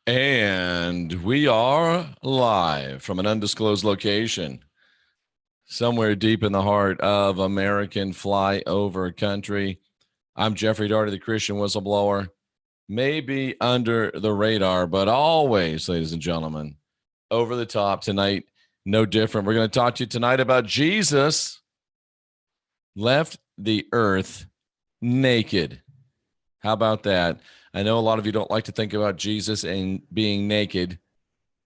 And we are live from an undisclosed location, somewhere deep in the heart of American flyover country. I'm Jeffrey Daugherty, the Christian Whistleblower. Maybe under the radar, but always, ladies and gentlemen, over the top tonight. No different. We're going to talk to you tonight about Jesus left the earth naked. How about that? I know a lot of you don't like to think about Jesus and being naked,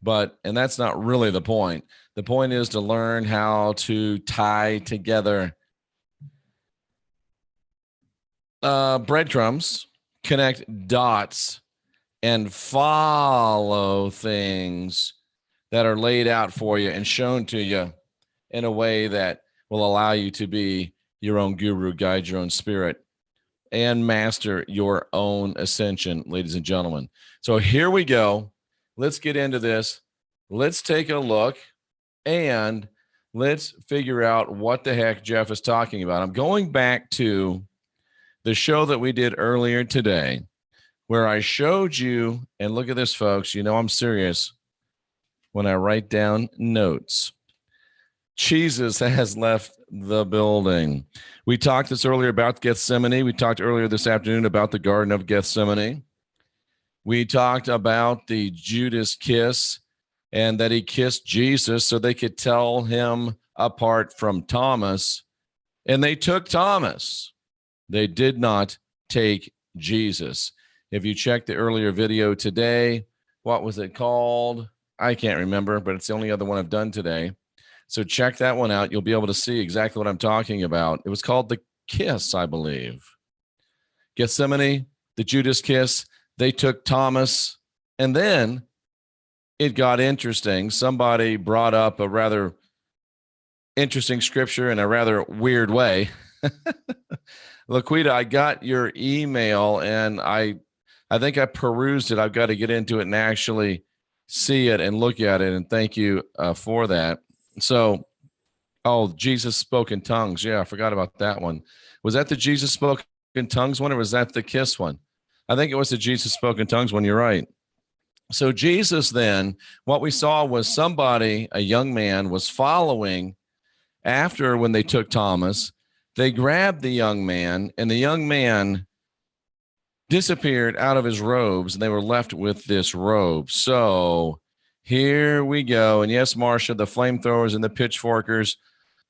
and that's not really the point. The point is to learn how to tie together breadcrumbs, connect dots, and follow things that are laid out for you and shown to you in a way that will allow you to be your own guru, guide your own spirit, and master your own ascension, ladies and gentlemen. So here we go. Let's get into this. Let's take a look and let's figure out what the heck Jeff is talking about. I'm going back to the show that we did earlier today where I showed you, and look at this, folks. You know I'm serious when I write down notes. Jesus has left the building. We talked this earlier about Gethsemane. We talked earlier this afternoon about the Garden of Gethsemane. We talked about the Judas kiss and that he kissed Jesus so they could tell him apart from Thomas. And they took Thomas. They did not take Jesus. If you check the earlier video today, what was it called? I can't remember, but it's the only other one I've done today. So check that one out. You'll be able to see exactly what I'm talking about. It was called the kiss, I believe. Gethsemane, the Judas kiss. They took Thomas, and then it got interesting. Somebody brought up a rather interesting scripture in a rather weird way. Laquita, I got your email, and I think I perused it. I've got to get into it and actually see it and look at it, and thank you for that. So, Jesus spoke in tongues. Yeah, I forgot about that one. Was that the Jesus spoke in tongues one, or was that the kiss one? I think it was the Jesus spoke in tongues one. You're right. So Jesus then, what we saw was somebody, a young man, was following after when they took Thomas. They grabbed the young man, and the young man disappeared out of his robes, and they were left with this robe. So here we go. And yes, Marcia, the flamethrowers and the pitchforkers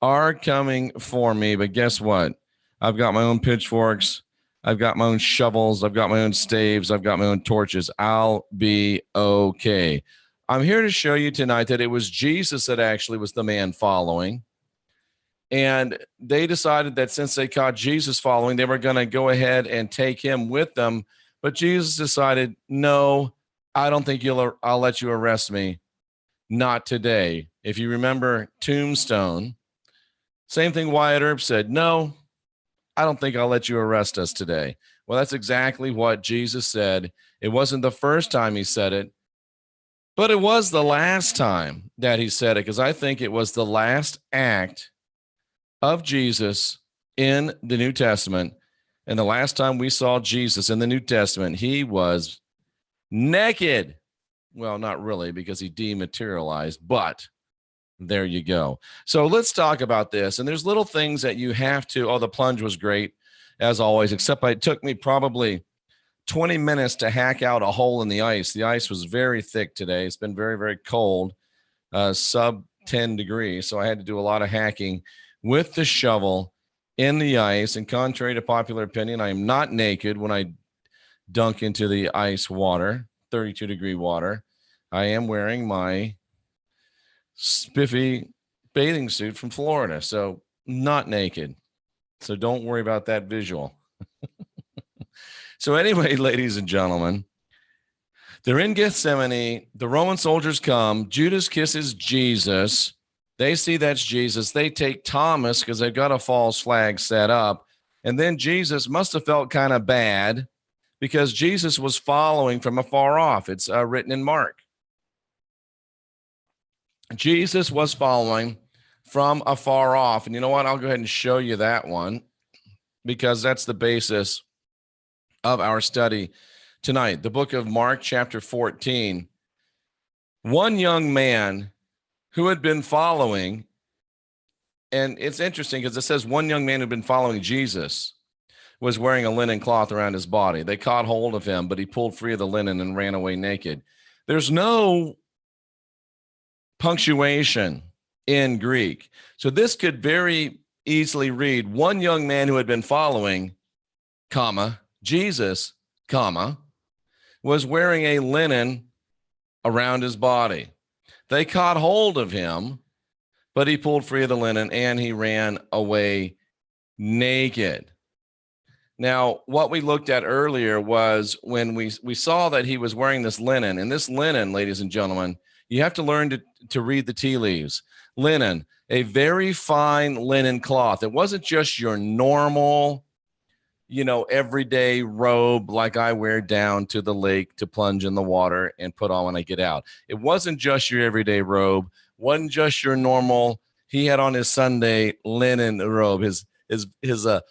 are coming for me. But guess what? I've got my own pitchforks. I've got my own shovels. I've got my own staves. I've got my own torches. I'll be okay. I'm here to show you tonight that it was Jesus that actually was the man following. And they decided that since they caught Jesus following, they were going to go ahead and take him with them. But Jesus decided, no, I don't think I'll let you arrest me. Not today. If you remember Tombstone, same thing Wyatt Earp said, no, I don't think I'll let you arrest us today. Well, that's exactly what Jesus said. It wasn't the first time he said it, but it was the last time that he said it, because I think it was the last act of Jesus in the New Testament. And the last time we saw Jesus in the New Testament, he was naked. Well, not really, because he dematerialized, but there you go. So let's talk about this. And there's little things that you have to, the plunge was great, as always, except it took me probably 20 minutes to hack out a hole in the ice. The ice was very thick today. It's been very, very cold, sub 10 degrees. So I had to do a lot of hacking with the shovel in the ice. And contrary to popular opinion, I am not naked when I dunk into the ice water, 32-degree water. I am wearing my spiffy bathing suit from Florida, so not naked. So don't worry about that visual. So anyway, ladies and gentlemen, they're in Gethsemane. The Roman soldiers come. Judas kisses Jesus. They see that's Jesus. They take Thomas because they've got a false flag set up. And then Jesus must have felt kind of bad because Jesus was following from afar off. It's written in Mark. Jesus was following from afar off. And you know what? I'll go ahead and show you that one because that's the basis of our study tonight. The book of Mark, chapter 14. One young man who had been following, and it's interesting because it says one young man who had been following Jesus was wearing a linen cloth around his body. They caught hold of him, but he pulled free of the linen and ran away naked. There's no punctuation in Greek. So this could very easily read one young man who had been following, comma, Jesus, comma, was wearing a linen around his body. They caught hold of him, but he pulled free of the linen and he ran away naked. Now, what we looked at earlier was when we saw that he was wearing this linen, and this linen, ladies and gentlemen, you have to learn to read the tea leaves. Linen, a very fine linen cloth. It wasn't just your normal, everyday robe like I wear down to the lake to plunge in the water and put on when I get out. It wasn't just your everyday robe, wasn't just your normal. He had on his Sunday linen robe, his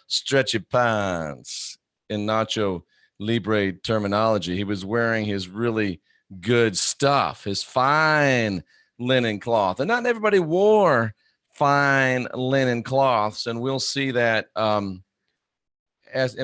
stretchy pants in Nacho Libre terminology. He was wearing his really good stuff, his fine linen cloth. And not everybody wore fine linen cloths. And we'll see that am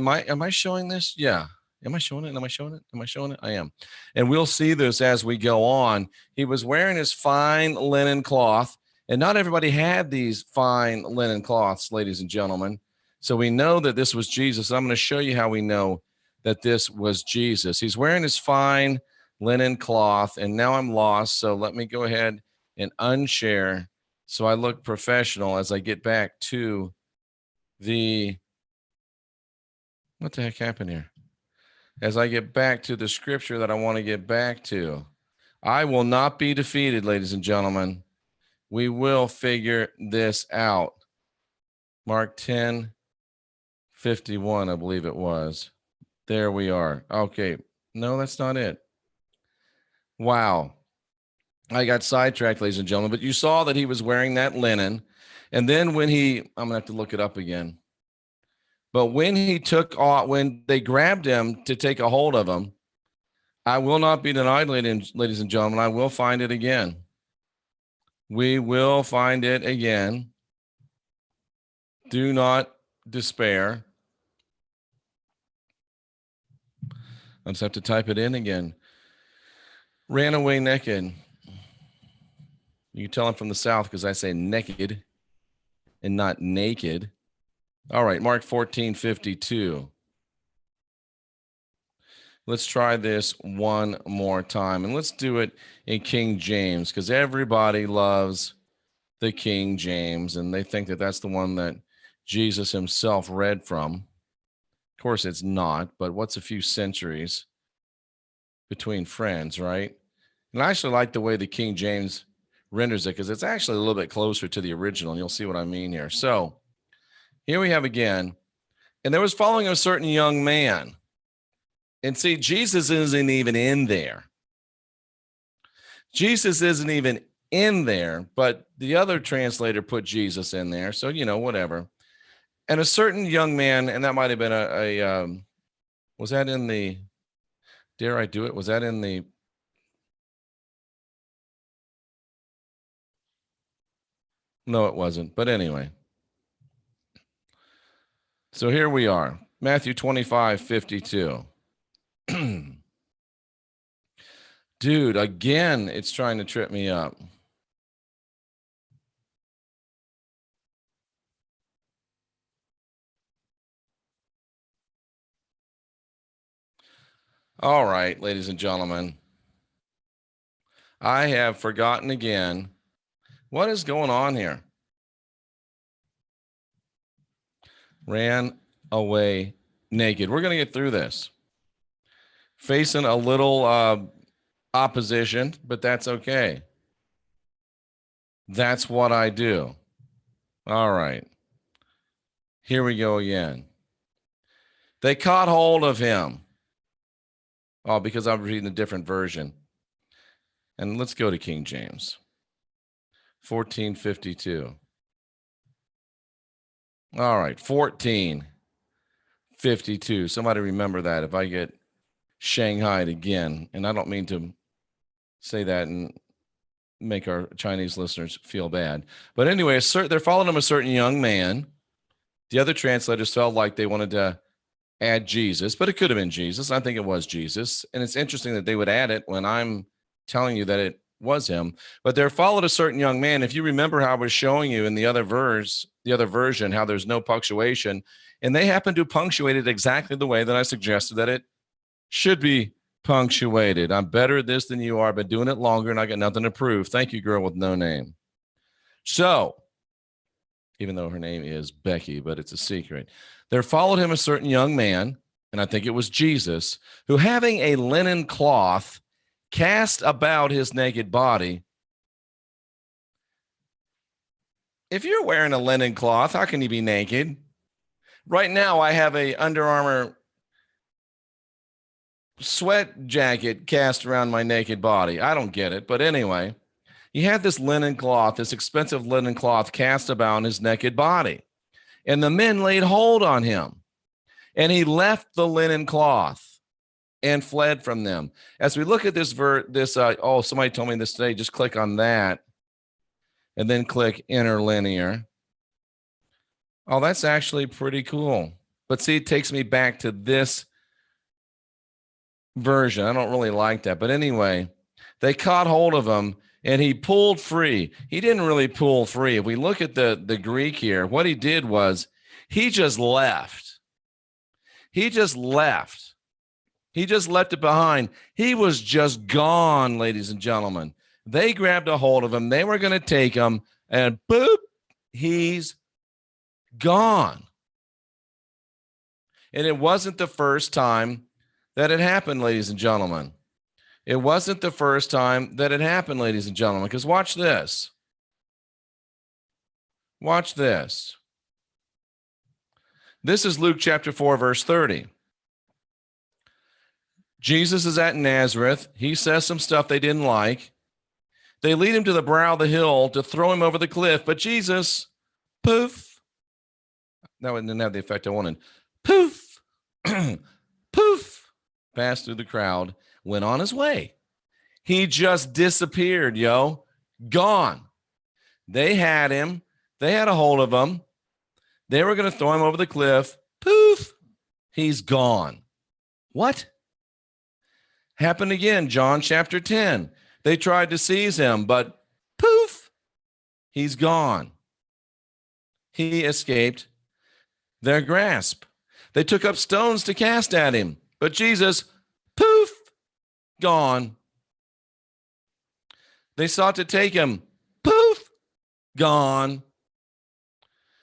I showing this? Yeah. Am I showing it? Am I showing it? Am I showing it? I am. And we'll see this as we go on. He was wearing his fine linen cloth. And not everybody had these fine linen cloths, ladies and gentlemen. So we know that this was Jesus. I'm going to show you how we know that this was Jesus. He's wearing his fine linen cloth, and now I'm lost. So let me go ahead and unshare so I look professional as I get back to what the heck happened here? As I get back to the scripture that I want to get back to. I will not be defeated, ladies and gentlemen. We will figure this out. Mark 10:51, I believe it was. There we are. Okay. No, that's not it. Wow. I got sidetracked, ladies and gentlemen, but you saw that he was wearing that linen. And then I'm going to have to look it up again. But when when they grabbed him to take a hold of him, I will not be denied, ladies and gentlemen. I will find it again. We will find it again. Do not despair. I just have to type it in again. Ran away naked. You can tell I'm from the South because I say naked and not naked. All right, Mark 14:52. Let's try this one more time, and let's do it in King James because everybody loves the King James, and they think that that's the one that Jesus himself read from. Of course, it's not, but what's a few centuries between friends, right? And I actually like the way the King James renders it because it's actually a little bit closer to the original, and you'll see what I mean here. So here we have again, and there was following a certain young man. And see, Jesus isn't even in there. Jesus isn't even in there, but the other translator put Jesus in there. So, whatever. And a certain young man, and that might have been was that in the, dare I do it? Was that in the, no, it wasn't. But anyway. So here we are, Matthew 25:52. Dude, again, it's trying to trip me up. All right, ladies and gentlemen, I have forgotten again. What is going on here? Ran away naked. We're going to get through this. Facing a little opposition, but that's okay. That's what I do. All right. Here we go again. They caught hold of him. Oh, because I'm reading a different version. And let's go to King James. 14:52. All right, 14:52. Somebody remember that if I get shanghaied again. And I don't mean to say that and make our Chinese listeners feel bad. But anyway, they're following him a certain young man. The other translators felt like they wanted to add Jesus, but it could have been Jesus. I think it was Jesus. And it's interesting that they would add it when I'm telling you that it was him. But there followed a certain young man. If you remember how I was showing you in the other version, how there's no punctuation, and they happen to punctuate it exactly the way that I suggested that it should be punctuated. I'm better at this than you are, but doing it longer, and I got nothing to prove. Thank you, girl with no name. So, even though her name is Becky, but it's a secret. There followed him a certain young man, and I think it was Jesus, who having a linen cloth cast about his naked body. If you're wearing a linen cloth, how can you be naked? Right now, I have a Under Armour sweat jacket cast around my naked body. I don't get it, but anyway, he had this linen cloth, this expensive linen cloth cast about his naked body. And the men laid hold on him, and he left the linen cloth and fled from them. As we look at this somebody told me this today, just click on that and then click interlinear. Oh, that's actually pretty cool. But see, it takes me back to this version. I don't really like that. But anyway, they caught hold of him and he pulled free. He didn't really pull free. If we look at the Greek here, what he did was he just left. He just left. He just left it behind. He was just gone, ladies and gentlemen. They grabbed a hold of him. They were going to take him, and boop, he's gone. And it wasn't the first time that it happened, ladies and gentlemen. It wasn't the first time that it happened, ladies and gentlemen, because watch this. Watch this. This is Luke chapter 4, verse 30. Jesus is at Nazareth. He says some stuff they didn't like. They lead him to the brow of the hill to throw him over the cliff. But Jesus, poof. That didn't have the effect I wanted. Poof. Poof. Passed through the crowd, went on his way. He just disappeared, yo. Gone. They had him. They had a hold of him. They were going to throw him over the cliff. Poof. He's gone. What? Happened again, John chapter 10. They tried to seize him, but poof, he's gone. He escaped their grasp. They took up stones to cast at him, but Jesus, poof, gone. They sought to take him, poof, gone.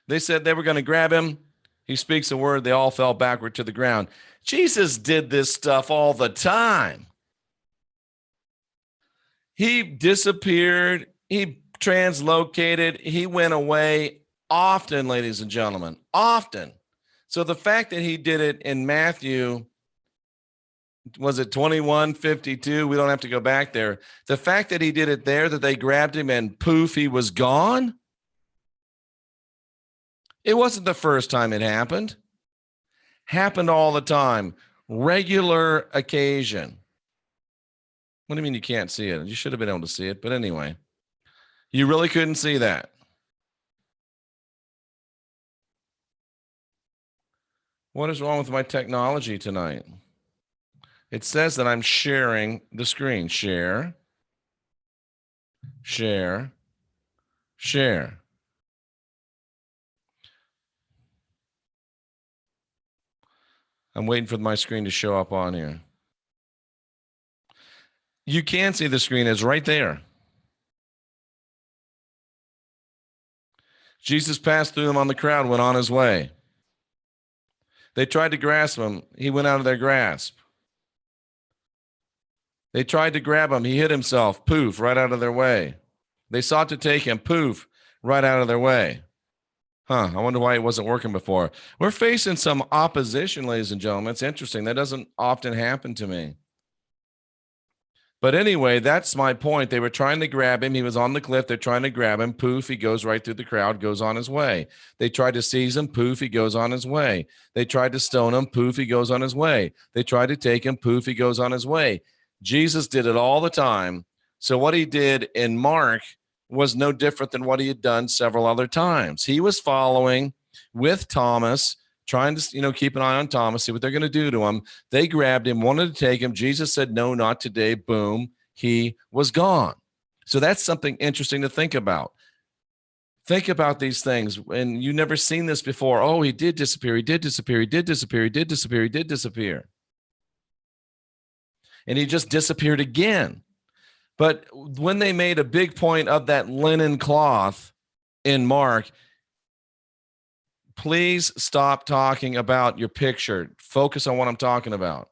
They said they were going to grab him. He speaks a word. They all fell backward to the ground. Jesus did this stuff all the time. He disappeared. He translocated. He went away often, ladies and gentlemen, often. So the fact that he did it in Matthew, was it 21:52? We don't have to go back there. The fact that he did it there, that they grabbed him and poof, he was gone. It wasn't the first time it happened. Happened all the time. Regular occasion. What do you mean you can't see it? You should have been able to see it. But anyway, you really couldn't see that. What is wrong with my technology tonight? It says that I'm sharing the screen. Share. Share. Share. I'm waiting for my screen to show up on here. You can see the screen. It's right there. Jesus passed through them on the crowd, went on his way. They tried to grasp him. He went out of their grasp. They tried to grab him. He hid himself. Poof, right out of their way. They sought to take him. Poof, right out of their way. I wonder why it wasn't working before. We're facing some opposition, ladies and gentlemen. It's interesting. That doesn't often happen to me. But anyway, that's my point. They were trying to grab him. He was on the cliff. They're trying to grab him. Poof, he goes right through the crowd, goes on his way. They tried to seize him. Poof, he goes on his way. They tried to stone him. Poof, he goes on his way. They tried to take him. Poof, he goes on his way. Jesus did it all the time. So what he did in Mark was no different than what he had done several other times. He was following with Thomas, trying to, keep an eye on Thomas, see what they're going to do to him. They grabbed him, wanted to take him. Jesus said, no, not today. Boom. He was gone. So that's something interesting to think about. Think about these things. And you've never seen this before. Oh, he did disappear. He did disappear. He did disappear. He did disappear. He did disappear. And he just disappeared again. But when they made a big point of that linen cloth in Mark, please stop talking about your picture. Focus on what I'm talking about.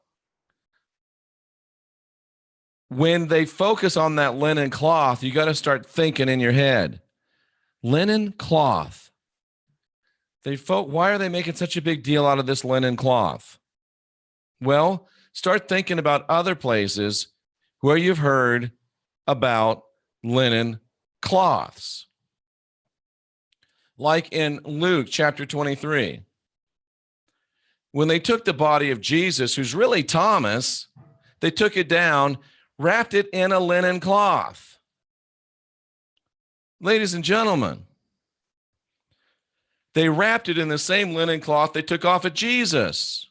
When they focus on that linen cloth, you got to start thinking in your head. Linen cloth. Why are they making such a big deal out of this linen cloth? Well, start thinking about other places where you've heard about linen cloths. Like in Luke chapter 23, when they took the body of Jesus, who's really Thomas, they took it down, wrapped it in a linen cloth. Ladies and gentlemen, they wrapped it in the same linen cloth they took off of Jesus,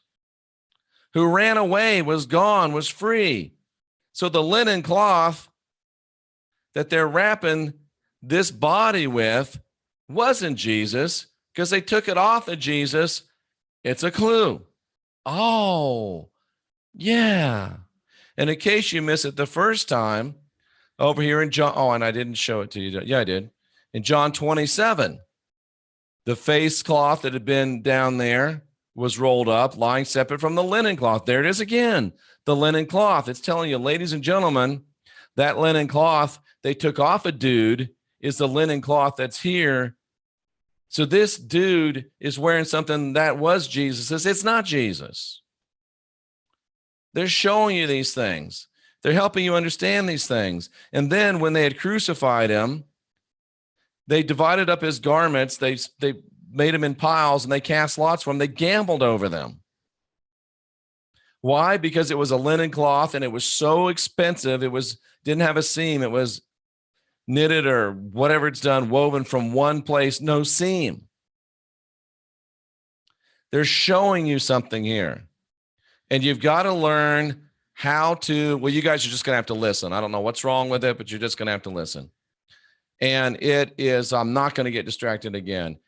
who ran away, was gone, was free. So the linen cloth that they're wrapping this body with wasn't Jesus, because they took it off of Jesus. It's a clue. Oh, yeah. And in case you miss it the first time, over here in John, and I didn't show it to you. Yeah, I did. In John 27, the face cloth that had been down there was rolled up, lying separate from the linen cloth. There it is again, the linen cloth. It's telling you, ladies and gentlemen, that linen cloth they took off a dude is the linen cloth that's here. So this dude is wearing something that was Jesus's. It's not Jesus. They're showing you these things. They're helping you understand these things. And then when they had crucified him, they divided up his garments. They made him in piles and they cast lots for him. They gambled over them. Why? Because it was a linen cloth and it was so expensive. Didn't have a seam. It was knitted or whatever it's done, woven from one place, no seam. They're showing you something here. And you've got to learn how to, you guys are just going to have to listen. I don't know what's wrong with it, but you're just going to have to listen. And it is, I'm not going to get distracted again.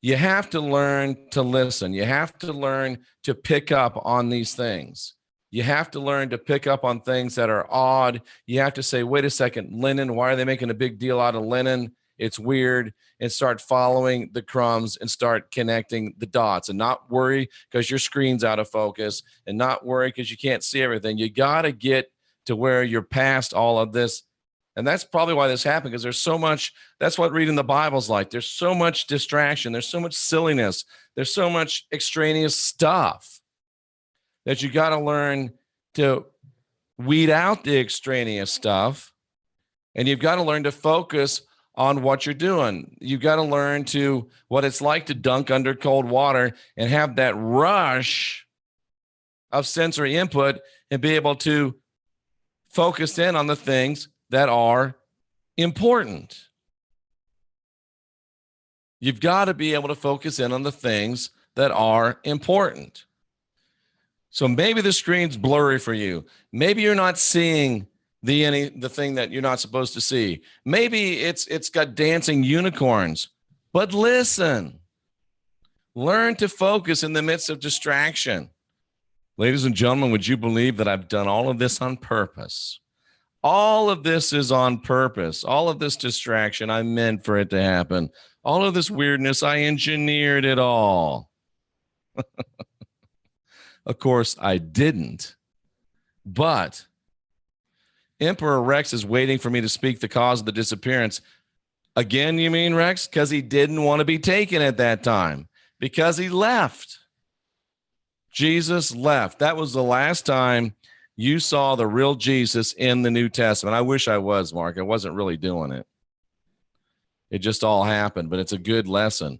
You have to learn to listen. You have to learn to pick up on these things. You have to learn to pick up on things that are odd. You have to say, wait a second, linen, why are they making a big deal out of linen? It's weird. And start following the crumbs and start connecting the dots and not worry because your screen's out of focus and not worry because you can't see everything. You got to get to where you're past all of this. And that's probably why this happened, because there's so much, that's what reading the Bible's like. There's so much distraction. There's so much silliness. There's so much extraneous stuff that you got to learn to weed out the extraneous stuff. And you've got to learn to focus on what you're doing. You've got to learn to what it's like to dunk under cold water and have that rush of sensory input and be able to focus in on the things that are important. You've got to be able to focus in on the things that are important. So maybe the screen's blurry for you. Maybe you're not seeing the thing that you're not supposed to see. Maybe it's got dancing unicorns. But listen, learn to focus in the midst of distraction. Ladies and gentlemen, would you believe that I've done all of this on purpose? All of this is on purpose. All of this distraction, I meant for it to happen. All of this weirdness, I engineered it all. Of course, I didn't. But Emperor Rex is waiting for me to speak the cause of the disappearance. Again, you mean, Rex? Because he didn't want to be taken at that time. Because he left. Jesus left. That was the last time you saw the real Jesus in the New Testament. I wish I was, Mark. I wasn't really doing it. It just all happened, but it's a good lesson.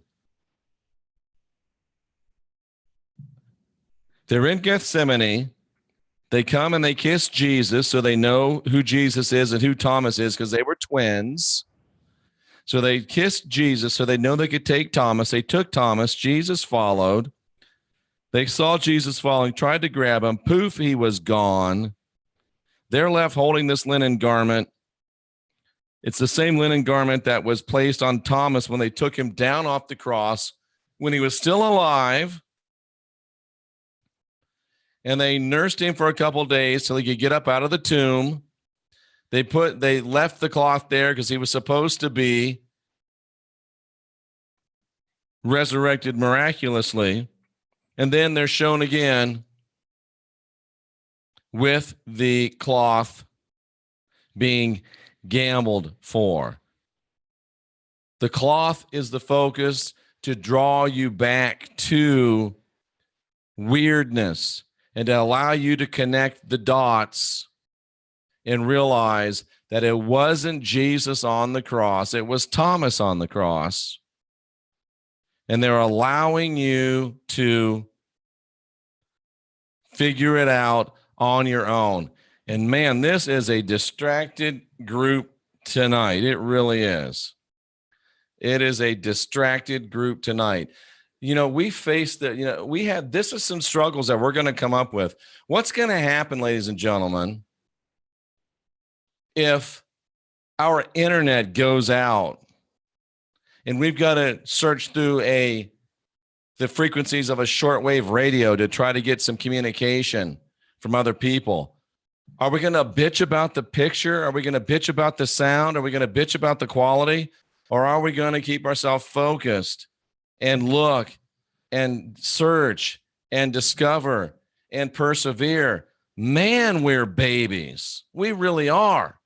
They're in Gethsemane. They come and they kiss Jesus so they know who Jesus is and who Thomas is because they were twins. So they kissed Jesus so they know they could take Thomas. They took Thomas. Jesus followed. They saw Jesus falling, tried to grab him. Poof, he was gone. They're left holding this linen garment. It's the same linen garment that was placed on Thomas when they took him down off the cross when he was still alive. And they nursed him for a couple of days till he could get up out of the tomb. They left the cloth there because he was supposed to be resurrected miraculously. And then they're shown again with the cloth being gambled for. The cloth is the focus to draw you back to weirdness and to allow you to connect the dots and realize that it wasn't Jesus on the cross, it was Thomas on the cross. And they're allowing you to figure it out on your own. And man, this is a distracted group tonight. It really is. It is a distracted group tonight. We faced that, this is some struggles that we're going to come up with. What's going to happen, ladies and gentlemen, if our internet goes out and we've got to search through the frequencies of a shortwave radio to try to get some communication from other people? Are we going to bitch about the picture? Are we going to bitch about the sound? Are we going to bitch about the quality? Or are we going to keep ourselves focused and look and search and discover and persevere? Man, we're babies. We really are.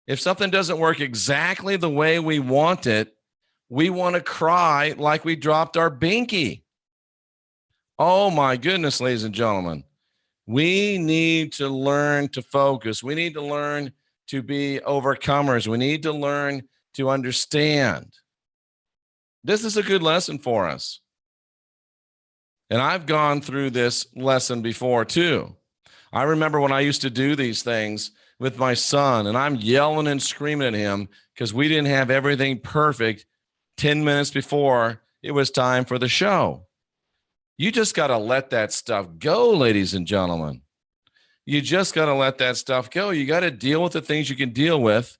If something doesn't work exactly the way we want it, we want to cry like we dropped our binky. Oh my goodness, ladies and gentlemen. We need to learn to focus. We need to learn to be overcomers. We need to learn to understand. This is a good lesson for us. And I've gone through this lesson before too. I remember when I used to do these things with my son, and I'm yelling and screaming at him because we didn't have everything perfect 10 minutes before it was time for the show. You just got to let that stuff go, ladies and gentlemen. You just got to let that stuff go. You got to deal with the things you can deal with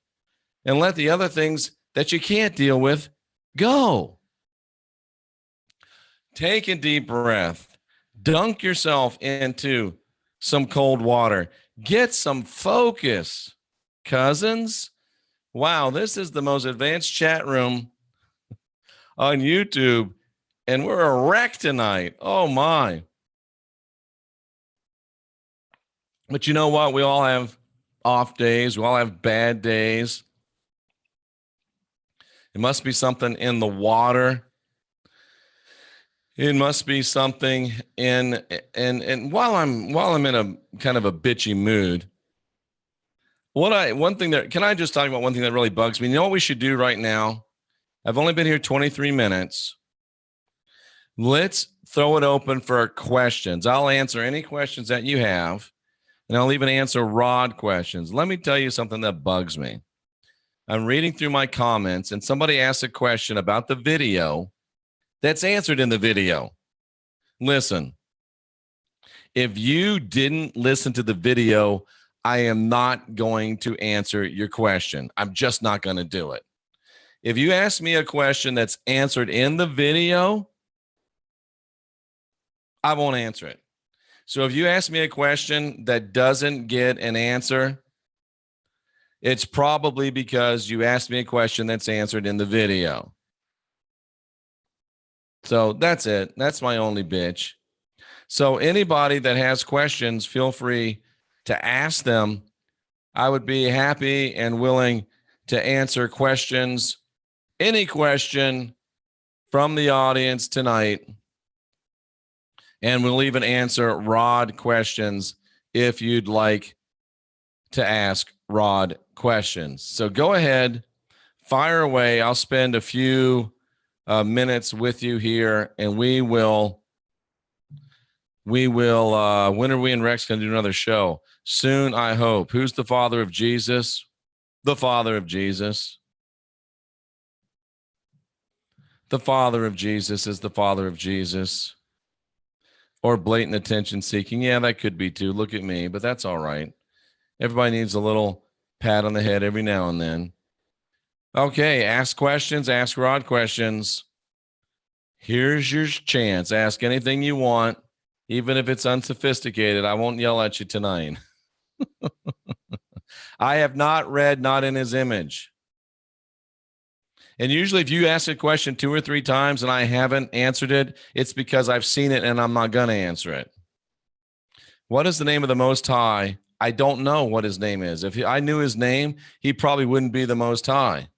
and let the other things that you can't deal with go. Take a deep breath. Dunk yourself into some cold water. Get some focus, cousins. Wow, this is the most advanced chat room on YouTube. And we're a wreck tonight. Oh, my. But you know what? We all have off days. We all have bad days. It must be something in the water. It must be something and while I'm in a kind of a bitchy mood, can I just talk about one thing that really bugs me? You know what we should do right now? I've only been here 23 minutes. Let's throw it open for questions. I'll answer any questions that you have, and I'll even answer Rod questions. Let me tell you something that bugs me. I'm reading through my comments, and somebody asked a question about the video that's answered in the video. Listen, if you didn't listen to the video, I am not going to answer your question. I'm just not going to do it. If you ask me a question that's answered in the video, I won't answer it. So if you ask me a question that doesn't get an answer, it's probably because you asked me a question that's answered in the video. So that's it. That's my only bitch. So anybody that has questions, feel free to ask them. I would be happy and willing to answer questions, any question from the audience tonight. And we'll even answer Rod questions if you'd like to ask Rod questions. So go ahead, fire away. I'll spend a few minutes with you here, and we will. When are we and Rex going to do another show? Soon, I hope. Who's the father of Jesus? The father of Jesus. The father of Jesus is the father of Jesus. Or blatant attention seeking. Yeah, that could be too. Look at me, but that's all right. Everybody needs a little pat on the head every now and then. Okay, ask questions, ask Rod questions. Here's your chance. Ask anything you want, even if it's unsophisticated. I won't yell at you tonight. I have not read Not in His Image. And usually if you ask a question 2 or 3 times and I haven't answered it, it's because I've seen it and I'm not going to answer it. What is the name of the Most High? I don't know what his name is. If I knew his name, he probably wouldn't be the Most High.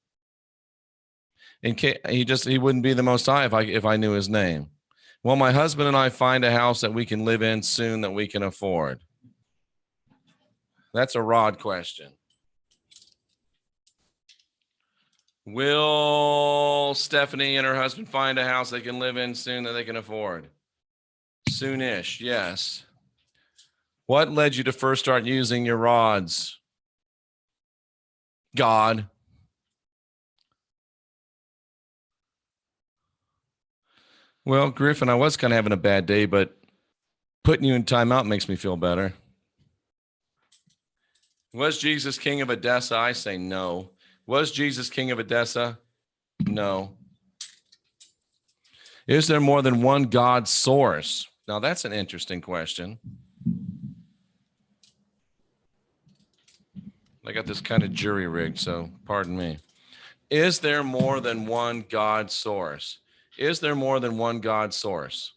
He wouldn't be the Most High if I knew his name. Well, my husband and I find a house that we can live in soon that we can afford. That's a Rod question. Will Stephanie and her husband find a house they can live in soon that they can afford? Soonish, yes. What led you to first start using your rods? God. Well, Griffin, I was kind of having a bad day, but putting you in timeout makes me feel better. Was Jesus king of Edessa? I say no. Was Jesus king of Edessa? No. Is there more than one God source? Now, that's an interesting question. I got this kind of jury rigged, so pardon me. Is there more than one God source? Is there more than one God source?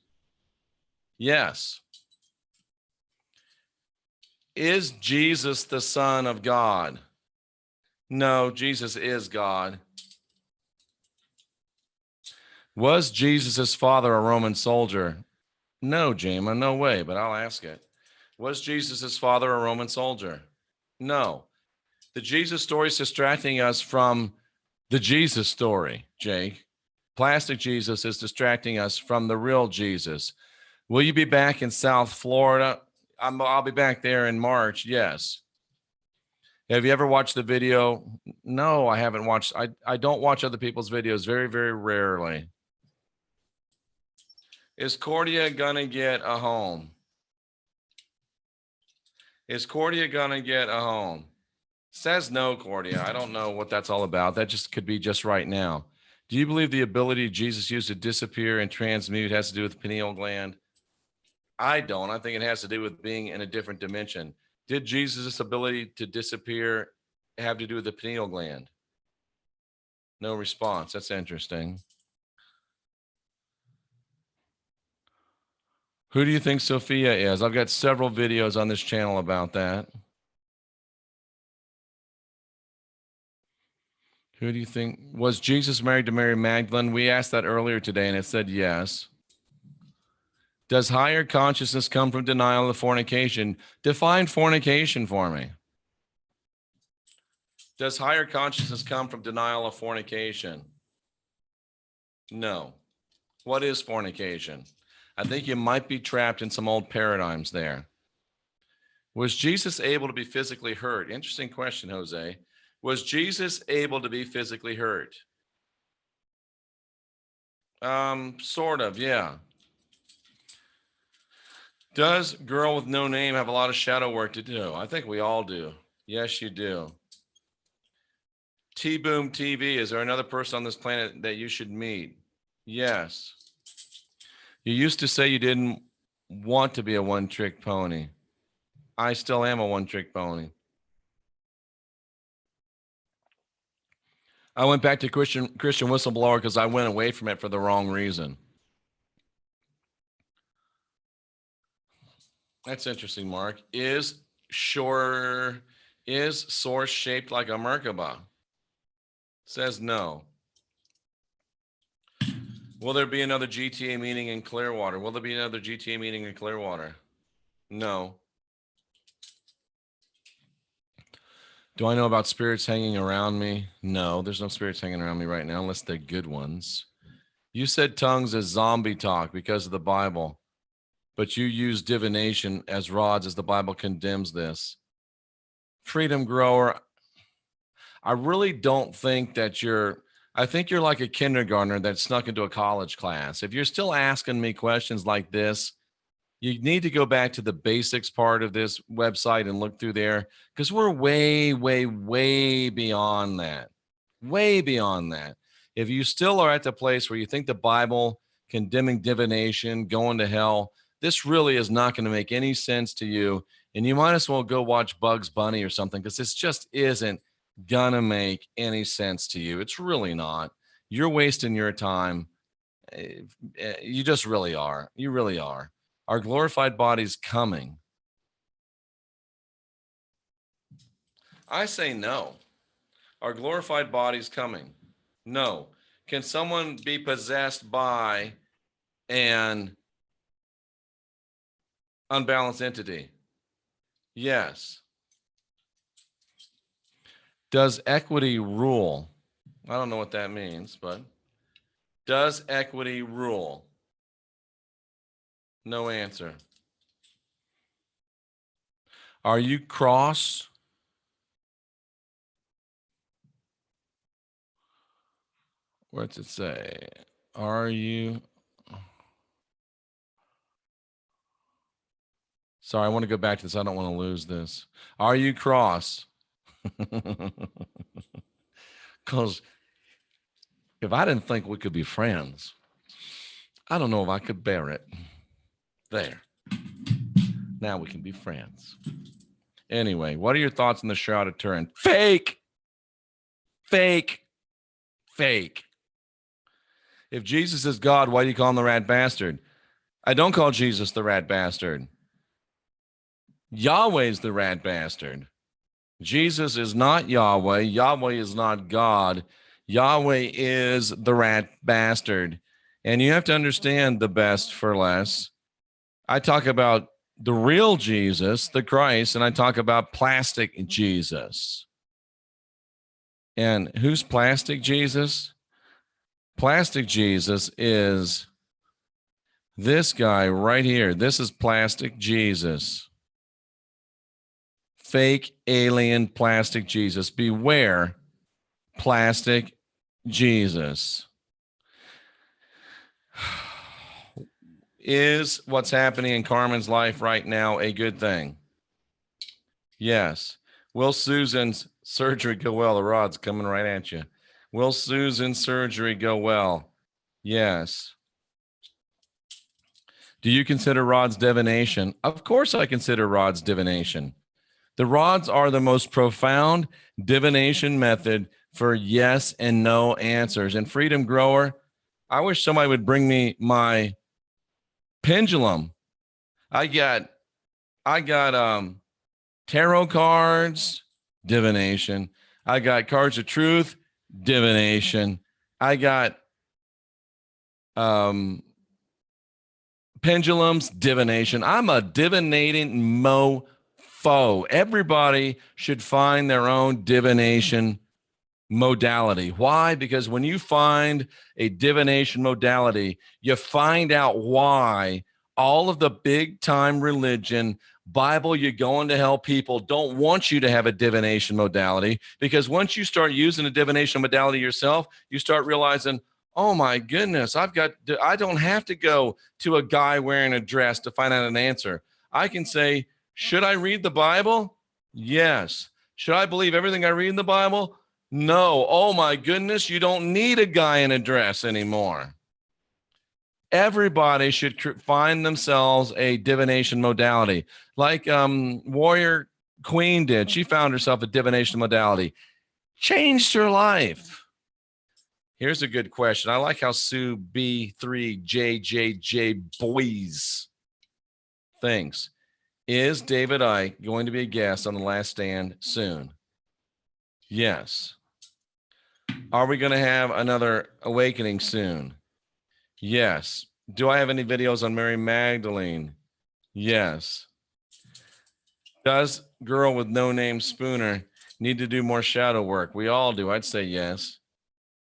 Yes. Is Jesus the Son of God? No, Jesus is God. Was Jesus' father a Roman soldier? No, Jama, no way, but I'll ask it. Was Jesus' father a Roman soldier? No. The Jesus story is distracting us from the Jesus story, Jake. Plastic Jesus is distracting us from the real Jesus. Will you be back in South Florida? I'll be back there in March, yes. Have you ever watched the video? No, I haven't watched. I don't watch other people's videos very, very rarely. Is Cordia gonna get a home? Is Cordia gonna get a home? Says no, Cordia. I don't know what that's all about. That just could be just right now. Do you believe the ability Jesus used to disappear and transmute has to do with the pineal gland? I don't. I think it has to do with being in a different dimension. Did Jesus' ability to disappear have to do with the pineal gland? No response. That's interesting. Who do you think Sophia is? I've got several videos on this channel about that. Who do you think? Was Jesus married to Mary Magdalene? We asked that earlier today, and it said yes. Does higher consciousness come from denial of fornication? Define fornication for me. Does higher consciousness come from denial of fornication? No. What is fornication? I think you might be trapped in some old paradigms there. Was Jesus able to be physically hurt? Interesting question, Jose. Was Jesus able to be physically hurt? Sort of, yeah. Does Girl with No Name have a lot of shadow work to do? I think we all do. Yes, you do. T-Boom TV, is there another person on this planet that you should meet? Yes. You used to say you didn't want to be a one-trick pony. I still am a one-trick pony. I went back to Christian Whistleblower because I went away from it for the wrong reason. That's interesting, Mark. Is source shaped like a Merkaba? Says no. Will there be another GTA meeting in Clearwater? Will there be another GTA meeting in Clearwater? No. Do I know about spirits hanging around me? No, there's no spirits hanging around me right now, unless they're good ones. You said tongues as zombie talk because of the Bible, but you use divination as rods as the Bible condemns this. Freedom grower, I really don't think that I think you're like a kindergartner that snuck into a college class. If you're still asking me questions like this, you need to go back to the basics part of this website and look through there because we're way, way, way beyond that. Way beyond that. If you still are at the place where you think the Bible condemning divination, going to hell, this really is not going to make any sense to you. And you might as well go watch Bugs Bunny or something because this just isn't going to make any sense to you. It's really not. You're wasting your time. You just really are. You really are. Our glorified body's coming. I say no. Our glorified body's coming. No. Can someone be possessed by an unbalanced entity? Yes. Does equity rule? I don't know what that means, but does equity rule? No answer. Are you cross? What's it say? Are you? Sorry, I want to go back to this. I don't want to lose this. Are you cross? Because if I didn't think we could be friends, I don't know if I could bear it. There. Now we can be friends. Anyway, what are your thoughts on the Shroud of Turin? Fake. Fake. Fake. If Jesus is God, why do you call him the rat bastard? I don't call Jesus the rat bastard. Yahweh's the rat bastard. Jesus is not Yahweh. Yahweh is not God. Yahweh is the rat bastard. And you have to understand the best for less. I talk about the real Jesus, the Christ, and I talk about plastic Jesus. And who's plastic Jesus? Plastic Jesus is this guy right here. This is plastic Jesus. Fake alien plastic Jesus. Beware plastic Jesus. Is what's happening in Carmen's life right now a good thing? Yes. Will Susan's surgery go well? The rod's coming right at you. Will Susan's surgery go well? Yes. Do you consider rods divination? Of course I consider rods divination. The rods are the most profound divination method for yes and no answers. And Freedom Grower, I wish somebody would bring me my pendulum. I got tarot cards, divination. I got cards of truth, divination. I got pendulums, divination. I'm a divinating mofo. Everybody should find their own divination modality. Why? Because when you find a divination modality, you find out why all of the big time religion, Bible, you're going to hell people don't want you to have a divination modality, because once you start using a divination modality yourself, you start realizing, oh my goodness, I don't have to go to a guy wearing a dress to find out an answer. I can say, should I read the Bible? Yes. Should I believe everything I read in the Bible? No. Oh my goodness, you don't need a guy in a dress anymore. Everybody should find themselves a divination modality, like Warrior Queen did. She found herself a divination modality, changed her life. Here's a good question. I like how Sue B3JJJ Boys thinks. Is David Icke going to be a guest on The Last Stand soon? Yes. Are we going to have another awakening soon? Yes. Do I have any videos on Mary Magdalene? Yes. Does Girl with No Name Spooner Need to do more shadow work. We all do. I'd say yes.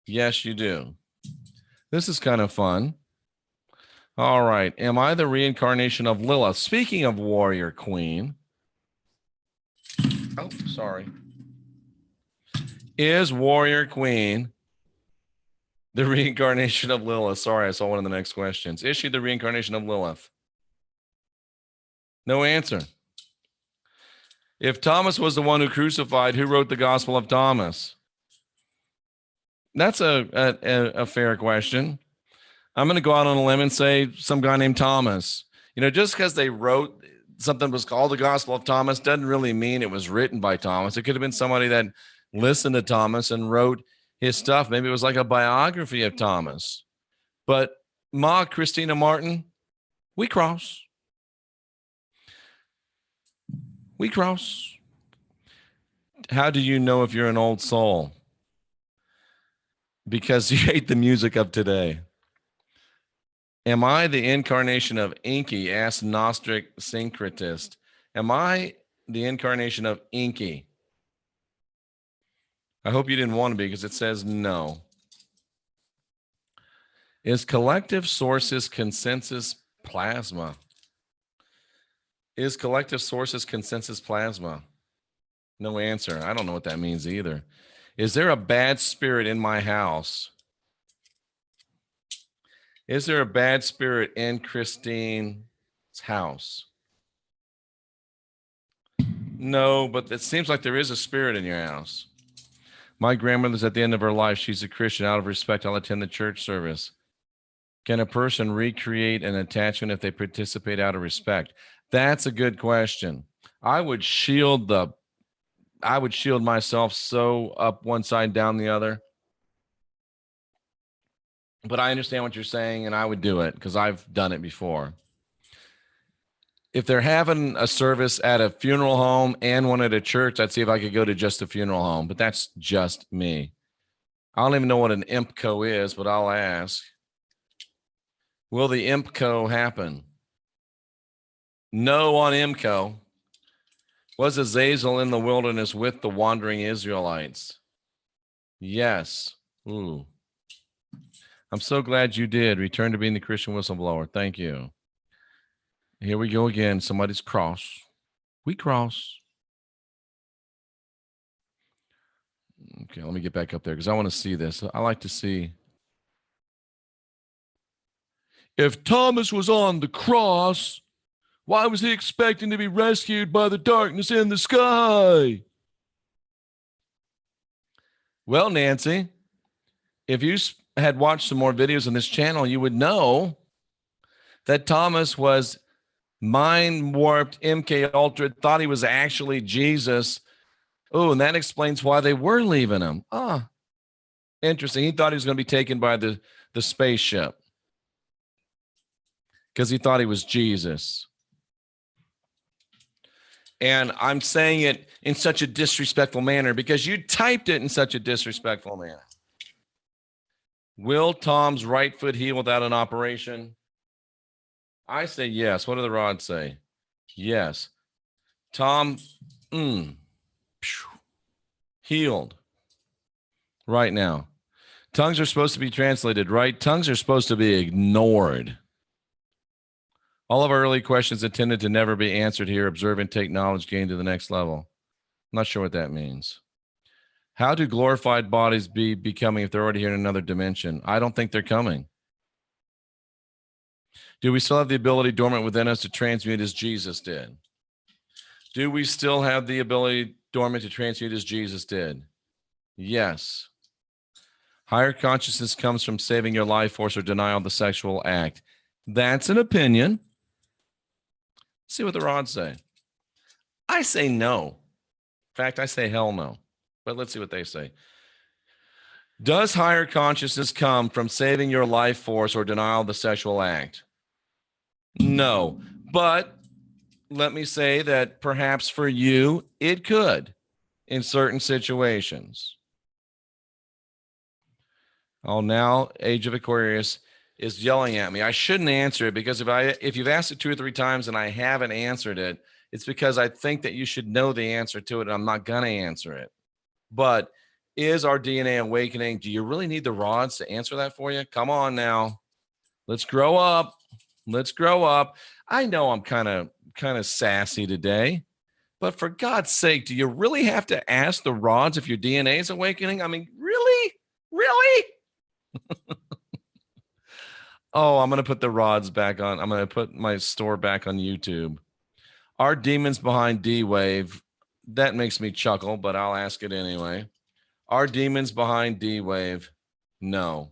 Yes, you do. This is kind of fun. All right. Am I the reincarnation of Lilith? Speaking of warrior queen. Oh, sorry. Is warrior queen the reincarnation of Lilith? Sorry, I saw one of the next questions. Is she the reincarnation of Lilith? No answer. If Thomas was the one who crucified, who wrote the Gospel of Thomas? That's a fair question. I'm going to go out on a limb and say some guy named Thomas. Just because they wrote something was called the Gospel of Thomas doesn't really mean it was written by Thomas. It could have been somebody that listened to Thomas and wrote his stuff. Maybe it was like a biography of Thomas. But Ma Christina Martin, we cross. We cross. How do you know if you're an old soul? Because you hate the music of today. Am I the incarnation of Inky? Asked Gnostic syncretist. Am I the incarnation of Inky? I hope you didn't want to be, because it says no. Is collective sources consensus plasma? Is collective sources consensus plasma? No answer. I don't know what that means either. Is there a bad spirit in my house? Is there a bad spirit in Christine's house? No, but it seems like there is a spirit in your house. My grandmother's at the end of her life. She's a Christian. Out of respect, I'll attend the church service. Can a person recreate an attachment if they participate out of respect? That's a good question. I would shield myself so up one side, down the other. But I understand what you're saying, and I would do it because I've done it before. If they're having a service at a funeral home and one at a church, I'd see if I could go to just a funeral home, but that's just me. I don't even know what an IMPCO is, but I'll ask. Will the IMPCO happen? No on IMCO. Was Azazel in the wilderness with the wandering Israelites? Yes. Ooh. I'm so glad you did. Return to being the Christian whistleblower. Thank you. Here we go again. Somebody's cross. We cross. Okay, let me get back up there because I want to see this. I like to see. If Thomas was on the cross, why was he expecting to be rescued by the darkness in the sky? Well, Nancy, if you had watched some more videos on this channel, you would know that Thomas was mind warped, MK Ultra, thought he was actually Jesus. Oh, and that explains why they were leaving him. Ah, interesting. He thought he was going to be taken by the spaceship because he thought he was Jesus. And I'm saying it in such a disrespectful manner because you typed it in such a disrespectful manner. Will Tom's right foot heal without an operation? I say yes. What do the rods say? Yes. Tom, healed right now. Tongues are supposed to be translated, right? Tongues are supposed to be ignored. All of our early questions intended to never be answered here. Observe and take knowledge gained to the next level. I'm not sure what that means. How do glorified bodies be becoming if they're already here in another dimension? I don't think they're coming. Do we still have the ability dormant within us to transmute as Jesus did? Do we still have the ability dormant to transmute as Jesus did? Yes. Higher consciousness comes from saving your life force or denial of the sexual act. That's an opinion. Let's see what the rods say. I say no. In fact, I say hell no. But let's see what they say. Does higher consciousness come from saving your life force or denial of the sexual act? No. But let me say that perhaps for you, it could in certain situations. Oh, now Age of Aquarius is yelling at me. I shouldn't answer it because if you've asked it 2 or 3 times and I haven't answered it, it's because I think that you should know the answer to it and I'm not going to answer it. But is our DNA awakening? Do you really need the rods to answer that for you? Come on now. Let's grow up. Let's grow up. I know I'm kind of sassy today, but for God's sake, do you really have to ask the rods if your DNA is awakening? I mean, really? Really? Oh, I'm going to put the rods back on. I'm going to put my store back on YouTube. Are demons behind D-Wave? That makes me chuckle, but I'll ask it anyway. Are demons behind D-Wave? No.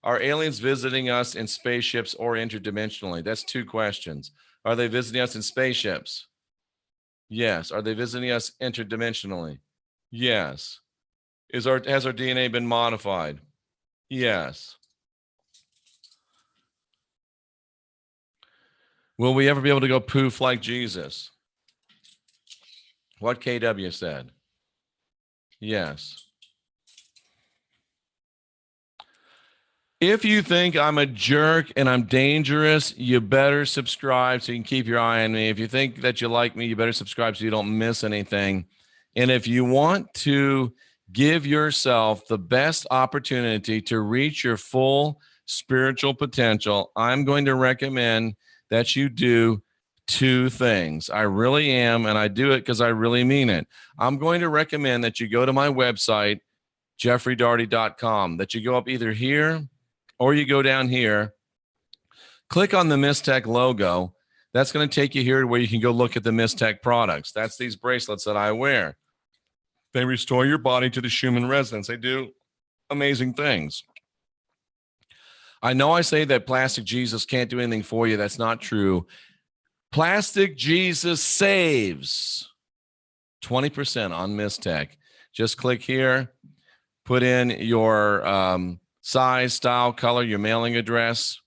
Are aliens visiting us in spaceships or interdimensionally? That's two questions. Are they visiting us in spaceships? Yes. Are they visiting us interdimensionally? Yes. Has our DNA been modified? Yes. Will we ever be able to go poof like Jesus? What KW said? Yes. If you think I'm a jerk and I'm dangerous, you better subscribe so you can keep your eye on me. If you think that you like me, you better subscribe so you don't miss anything. And if you want to give yourself the best opportunity to reach your full spiritual potential, I'm going to recommend that you do two things. I really am, and I do it because I really mean it. I'm going to recommend that you go to my website, jeffreydarty.com, that you go up either here or you go down here, click on the Mistech logo. That's going to take you here where you can go look at the Mistech products. That's these bracelets that I wear. They restore your body to the Schumann resonance. They do amazing things. I know I say that Plastic Jesus can't do anything for you. That's not true. Plastic Jesus saves 20% on Mistech. Just click here, put in your size, style, color, your mailing address,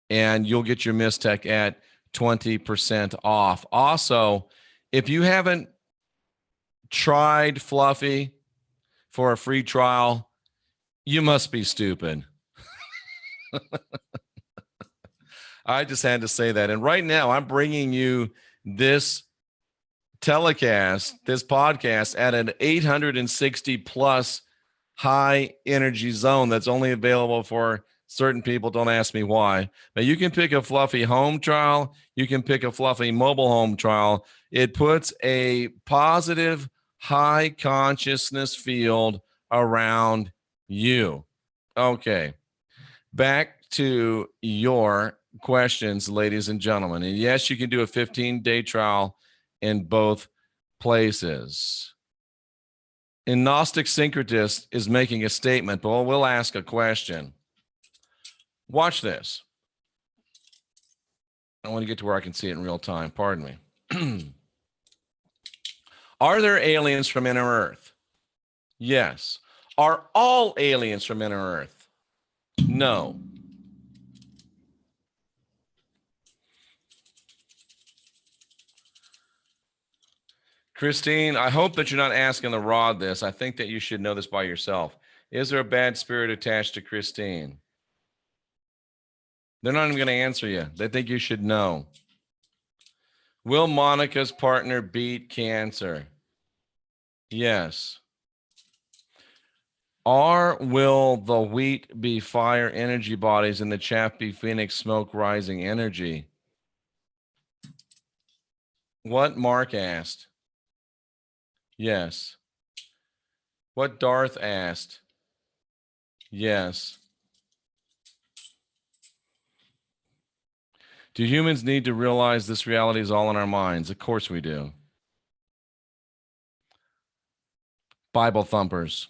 and you'll get your Mistech at 20% off. Also, if you haven't tried Fluffy for a free trial, you must be stupid. I just had to say that. And right now, I'm bringing you this telecast, this podcast at an 860 plus high energy zone that's only available for certain people. Don't ask me why. But you can pick a Fluffy home trial. You can pick a Fluffy mobile home trial. It puts a positive high consciousness field around you. Okay. Back to your questions, ladies and gentlemen. And yes, you can do a 15-day trial in both places. And Gnostic Syncretist is making a statement, but we'll ask a question. Watch this. I want to get to where I can see it in real time. Pardon me. Are there aliens from inner Earth? Yes. Are all aliens from inner Earth? No. Christine, I hope that you're not asking the rod this. I think that you should know this by yourself. Is there a bad spirit attached to Christine? They're not even going to answer you. They think you should know. Will Monica's partner beat cancer? Yes. Will the wheat be fire energy bodies and the chaff be phoenix smoke rising energy? What Mark asked? Yes. What Darth asked? Yes. Do humans need to realize this reality is all in our minds? Of course we do. Bible thumpers.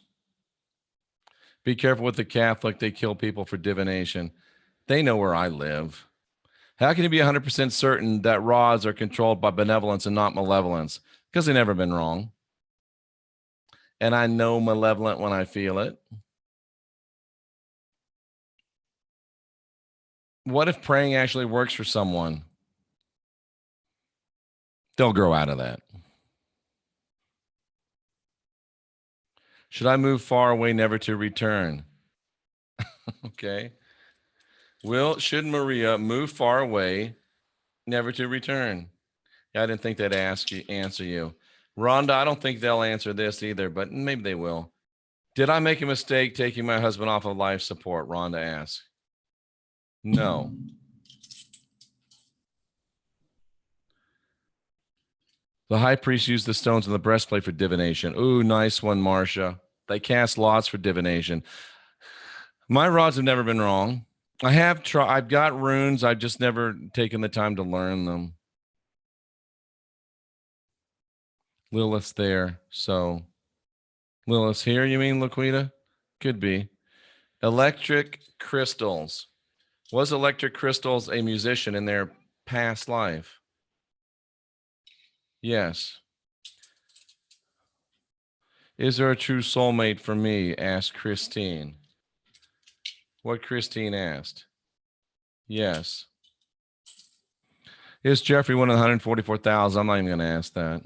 Be careful with the Catholic. They kill people for divination. They know where I live. How can you be 100% certain that rods are controlled by benevolence and not malevolence? Because they've never been wrong. And I know malevolent when I feel it. What if praying actually works for someone? They'll grow out of that. Should I move far away, never to return? Okay. Should Maria move far away, never to return? I didn't think that answer you. Rhonda, I don't think they'll answer this either, but maybe they will. Did I make a mistake taking my husband off of life support? Rhonda asks. No. The high priest used the stones in the breastplate for divination. Ooh, nice one, Marcia. They cast lots for divination. My rods have never been wrong. I have tried. I've got runes. I've just never taken the time to learn them. Lilith's there. So Lilith's here, you mean, Laquita? Could be. Electric crystals. Was Electric Crystals a musician in their past life? Yes. Is there a true soulmate for me? Asked Christine. What Christine asked? Yes. Is Jeffrey one of the 144,000? I'm not even going to ask that.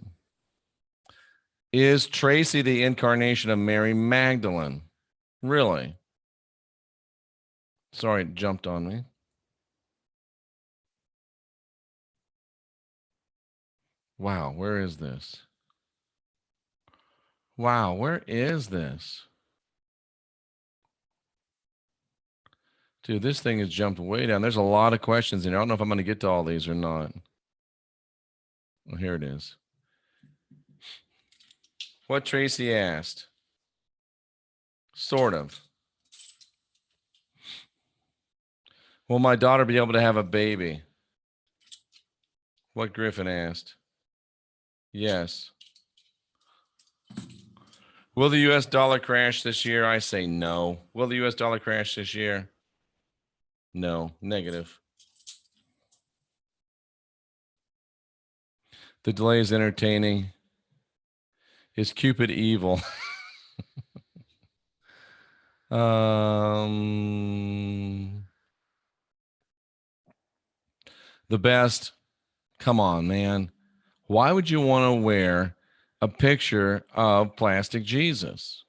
Is Tracy the incarnation of Mary Magdalene? Really? Sorry, it jumped on me. Wow, where is this? Wow, where is this? Dude, this thing has jumped way down. There's a lot of questions in here. I don't know if I'm going to get to all these or not. Well, here it is. What Tracy asked. Sort of. Will my daughter be able to have a baby? What Griffin asked. Yes. Will the US dollar crash this year? I say no. Will the US dollar crash this year? No. Negative. The delay is entertaining. Is Cupid evil? The best. Come on, man. Why would you want to wear a picture of plastic Jesus?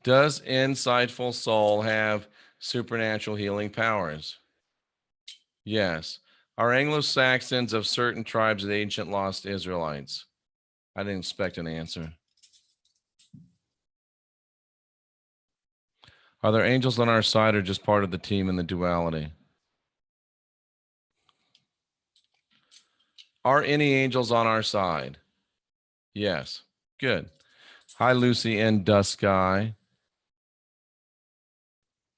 Does Insightful Soul have supernatural healing powers? Yes. Are Anglo-Saxons of certain tribes of the ancient lost Israelites? I didn't expect an answer. Are there angels on our side or just part of the team in the duality? Are any angels on our side? Yes. Good. Hi, Lucy and Dusk Guy.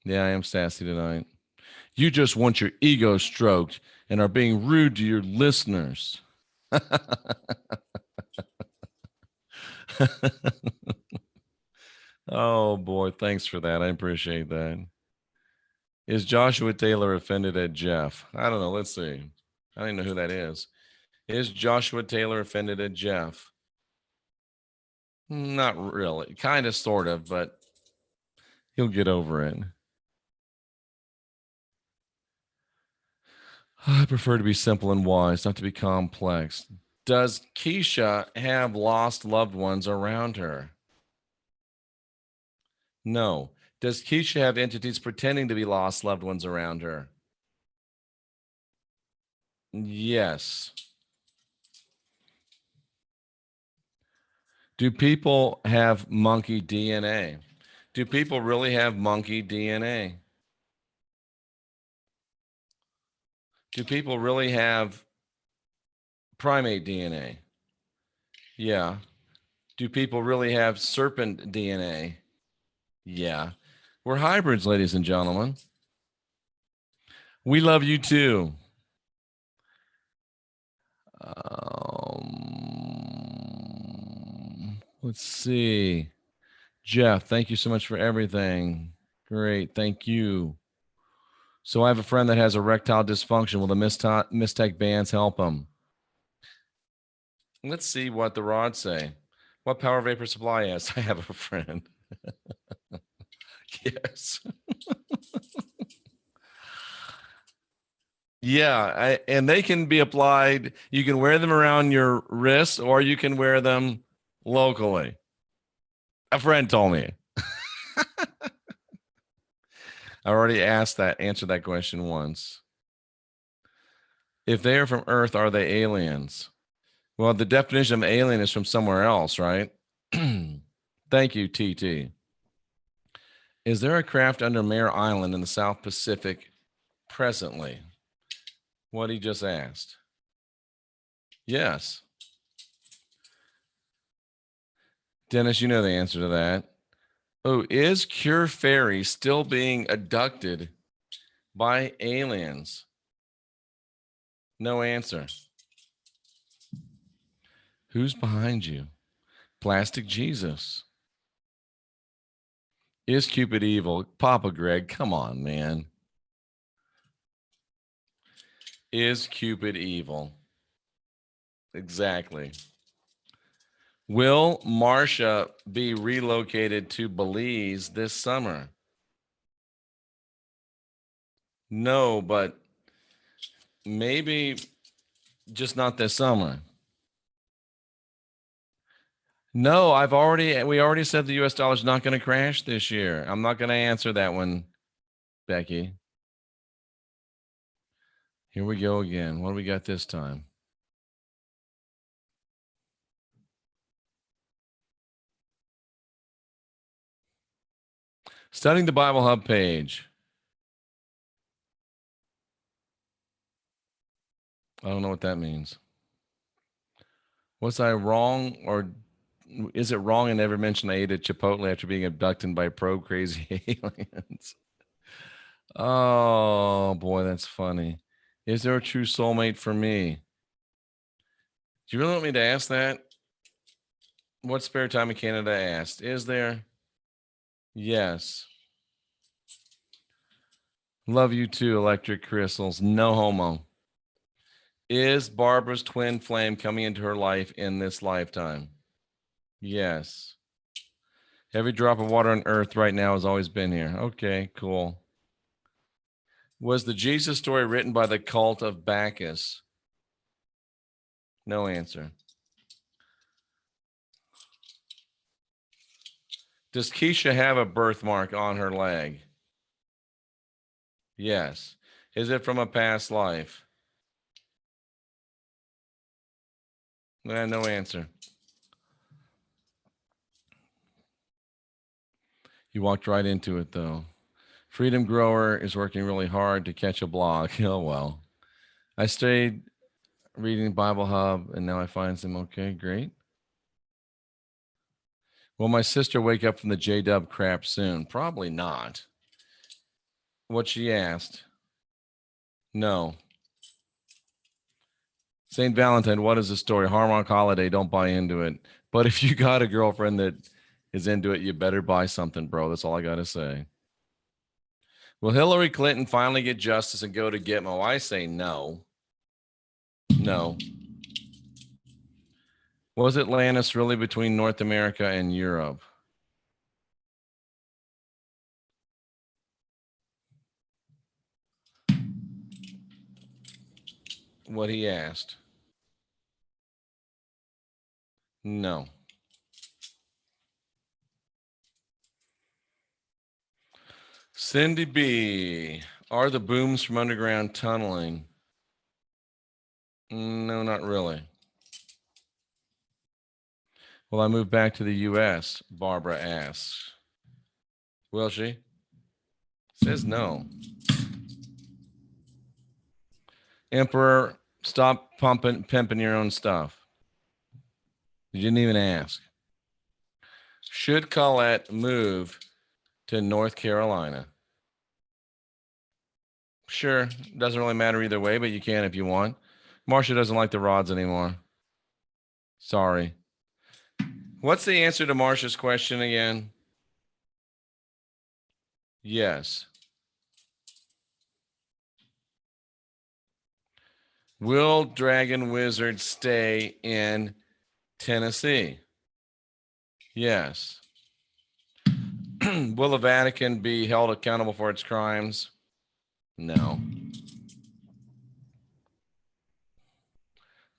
Yeah, I am sassy tonight. You just want your ego stroked and are being rude to your listeners. Oh, boy. Thanks for that. I appreciate that. Is Joshua Taylor offended at Jeff? I don't know. Let's see. I don't even know who that is. Is Joshua Taylor offended at Jeff? Not really. Kind of, sort of, but he'll get over it. I prefer to be simple and wise, not to be complex. Does Keisha have lost loved ones around her? No. Does Keisha have entities pretending to be lost loved ones around her? Yes. Do people have monkey DNA? Do people really have monkey DNA? Do people really have primate DNA? Yeah. Do people really have serpent DNA? Yeah. We're hybrids, ladies and gentlemen. We love you too. Let's see. Jeff, thank you so much for everything. Great. Thank you. So I have a friend that has erectile dysfunction. Will the Mystech bands help him? Let's see what the rods say. What power vapor supply has? I have a friend. Yes. Yeah, and they can be applied. You can wear them around your wrists or you can wear them locally. A friend told me. I already answered that question once. If they are from Earth, are they aliens? Well, the definition of alien is from somewhere else, right? Thank you, TT. Is there a craft under Mare Island in the South Pacific presently? What he just asked. Yes. Dennis, you know the answer to that. Oh, is Cure Fairy still being abducted by aliens? No answer. Who's behind you? Plastic Jesus. Is Cupid evil? Papa Greg, come on, man. Is Cupid evil? Exactly. Will Marsha be relocated to Belize this summer? No, but maybe just not this summer. No, we already said the US dollar is not going to crash this year. I'm not going to answer that one, Becky. Here we go again. What do we got this time? Studying the Bible Hub page. I don't know what that means. Was I wrong, or is it wrong I never mentioned I ate at Chipotle after being abducted by crazy aliens? Oh boy, that's funny. Is there a true soulmate for me? Do you really want me to ask that? What spare time in Canada asked? Is there? Yes. Love you too, Electric Crystals. No homo. Is Barbara's twin flame coming into her life in this lifetime? Yes. Every drop of water on earth right now has always been here. Okay, cool. Was the Jesus story written by the cult of Bacchus? No answer. Does Keisha have a birthmark on her leg? Yes. Is it from a past life? No answer. You walked right into it, though. Freedom Grower is working really hard to catch a blog. Oh, well. I stayed reading Bible Hub, and now I find some. Okay, great. Will my sister wake up from the J-Dub crap soon? Probably not. What she asked? No. St. Valentine, what is the story? Hallmark Holiday, don't buy into it. But if you got a girlfriend that is into it, you better buy something, bro. That's all I got to say. Will Hillary Clinton finally get justice and go to Gitmo? I say no. No. Was Atlantis really between North America and Europe? What he asked. No. Cindy B. Are the booms from underground tunneling? No, not really. Will I move back to the U.S.? Barbara asks. Will she? Says no. Emperor, stop pimping your own stuff. You didn't even ask. Should Colette move to North Carolina? Sure, doesn't really matter either way, but you can if you want. Marcia doesn't like the rods anymore. Sorry. What's the answer to Marcia's question again? Yes. Will Dragon Wizard stay in Tennessee? Yes. Will the Vatican be held accountable for its crimes? No.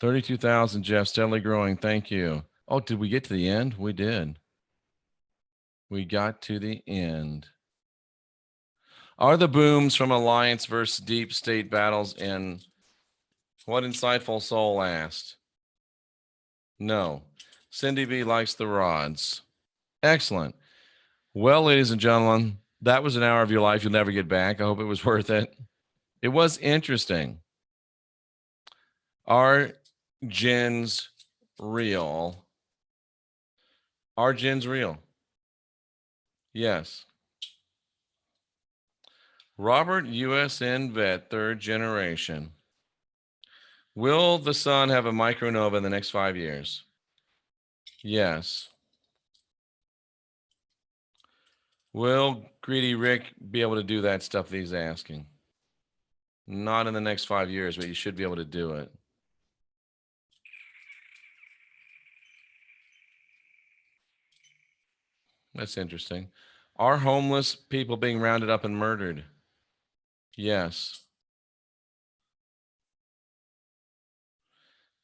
32,000, Jeff, steadily growing. Thank you. Oh, did we get to the end? We did. We got to the end. Are the booms from Alliance versus Deep State battles in What insightful soul asked? No. Cindy B likes the rods. Excellent. Well, ladies and gentlemen, that was an hour of your life you'll never get back. I hope it was worth it. It was interesting. Are gins real? Are gins real? Yes. Robert USN vet, third generation. Will the sun have a micronova in the next 5 years? Yes. Will Greedy Rick be able to do that stuff that he's asking? Not in the next 5 years, but you should be able to do it. That's interesting. Are homeless people being rounded up and murdered? Yes.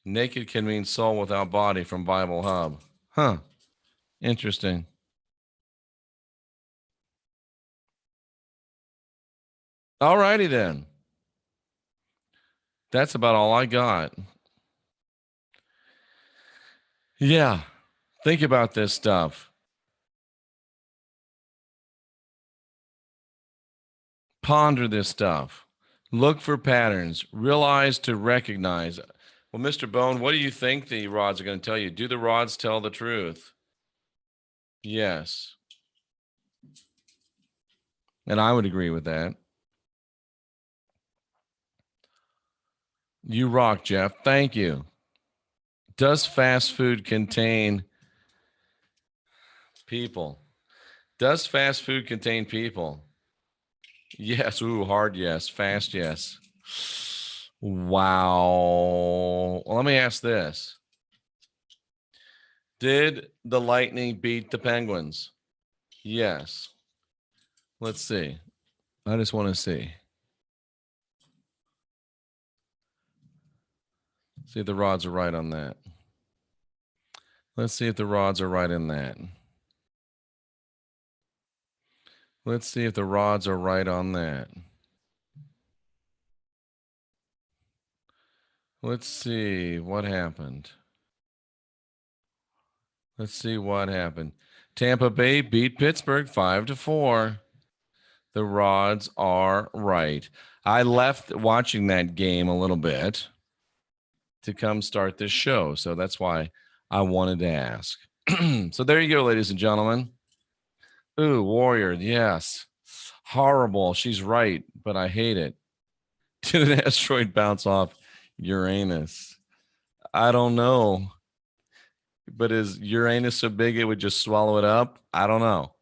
Naked can mean soul without body from Bible Hub. Huh. Interesting. All righty then. That's about all I got. Yeah. Think about this stuff. Ponder this stuff. Look for patterns. Realize to recognize. Well, Mr. Bone, what do you think the rods are going to tell you? Do the rods tell the truth? Yes. And I would agree with that. You rock, Jeff. Thank you. Does fast food contain people? Does fast food contain people? Yes. Ooh, hard yes. Fast yes. Wow. Well, let me ask this. Did the Lightning beat the Penguins? Yes. Let's see. I just want to see. See if the rods are right on that. Let's see if the rods are right in that. Let's see if the rods are right on that. Let's see what happened. Let's see what happened. Tampa Bay beat Pittsburgh 5-4. The rods are right. I left watching that game a little bit to come start this show. So that's why I wanted to ask. So there you go, ladies and gentlemen. Ooh, Warrior. Yes. Horrible. She's right, but I hate it. Did an asteroid bounce off Uranus? I don't know. But is Uranus so big it would just swallow it up? I don't know.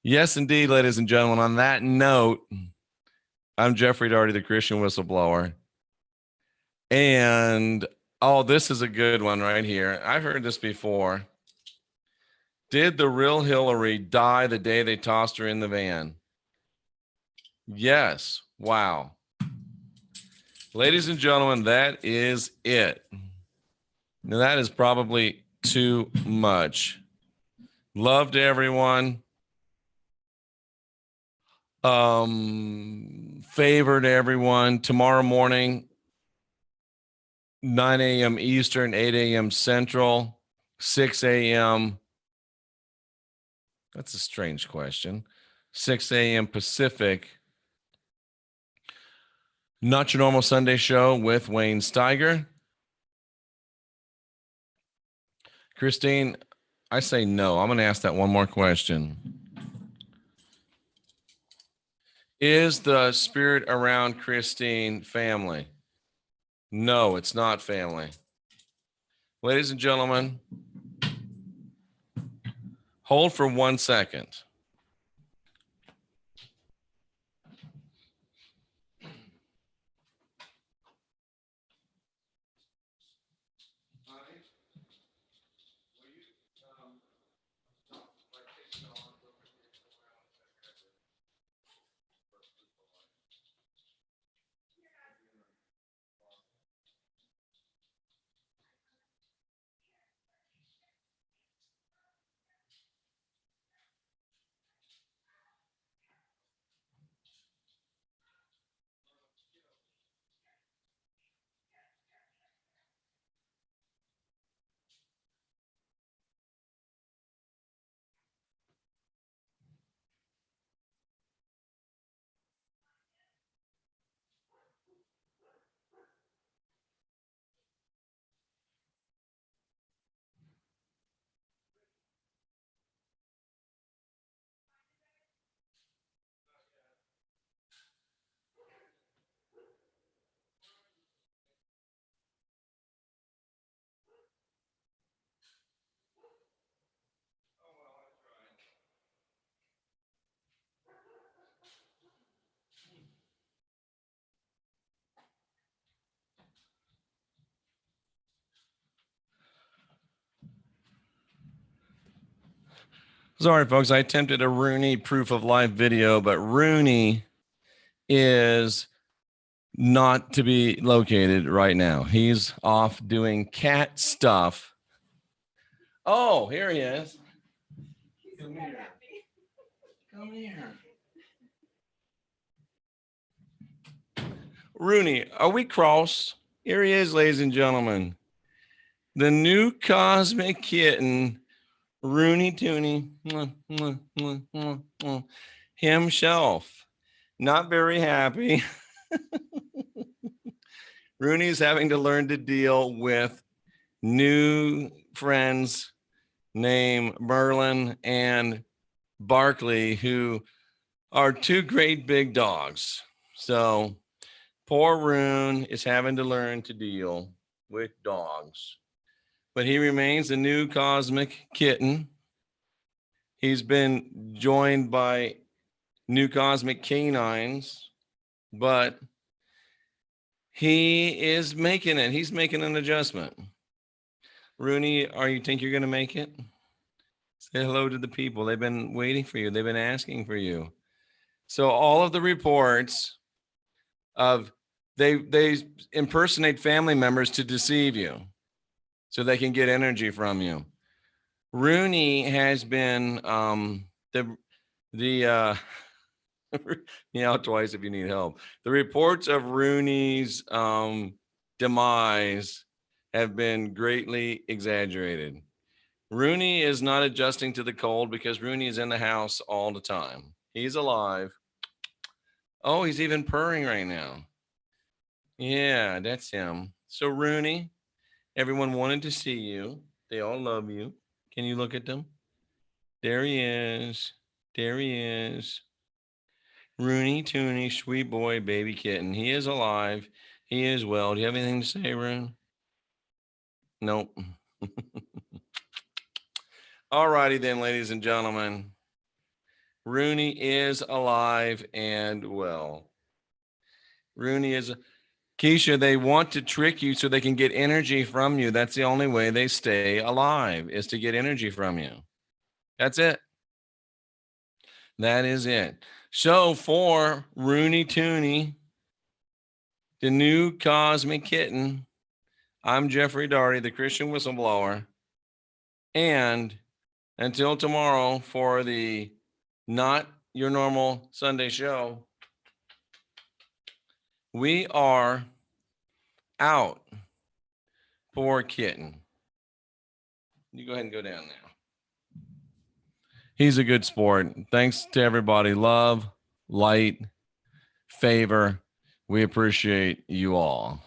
Yes, indeed, ladies and gentlemen. On that note, I'm Jeffrey Daugherty, the Christian whistleblower. And oh, this is a good one right here. I've heard this before. Did the real Hillary die the day they tossed her in the van? Yes. Wow. Ladies and gentlemen, that is it. Now, that is probably too much. Love to everyone. Favor to everyone. Tomorrow morning, 9 a.m. Eastern, 8 a.m. Central, 6 a.m. That's a strange question. 6 a.m. Pacific. Not Your Normal Sunday Show with Wayne Steiger. Christine, I say no. I'm going to ask that one more question. Is the spirit around Christine family? No, it's not family. Ladies and gentlemen, hold for 1 second. Sorry, folks. I attempted a Rooney proof of life video, but Rooney is not to be located right now. He's off doing cat stuff. Oh, here he is. Come here. Come here. Rooney, are we cross? Here he is, ladies and gentlemen. The new cosmic kitten, Rooney Tooney, himself. Not very happy. Rooney's having to learn to deal with new friends named Merlin and Barkley, who are two great big dogs. So poor Rune is having to learn to deal with dogs. But he remains the new cosmic kitten. He's been joined by new cosmic canines, but he is making it. He's making an adjustment. Rooney, you think you're going to make it? Say hello to the people. They've been waiting for you. They've been asking for you. So all of the reports of they impersonate family members to deceive you so they can get energy from you. Rooney has been meow twice if you need help. The reports of Rooney's demise have been greatly exaggerated. Rooney is not adjusting to the cold because Rooney is in the house all the time. He's alive. Oh, he's even purring right now. Yeah, that's him. So Rooney, everyone wanted to see you. They all love you. Can you look at them? There he is. There he is. Rooney Tooney, sweet boy, baby kitten. He is alive. He is well. Do you have anything to say, Roon? Nope. All righty then, ladies and gentlemen. Rooney is alive and well. Rooney is... Keisha, they want to trick you so they can get energy from you. That's the only way they stay alive, is to get energy from you. That's it. That is it. So for Rooney Tooney, the new cosmic kitten, I'm Jeffrey Daugherty, the Christian Whistleblower. And until tomorrow for the Not Your Normal Sunday show, we are out. Poor kitten. You go ahead and go down now. He's a good sport. Thanks to everybody. Love, light, favor. We appreciate you all.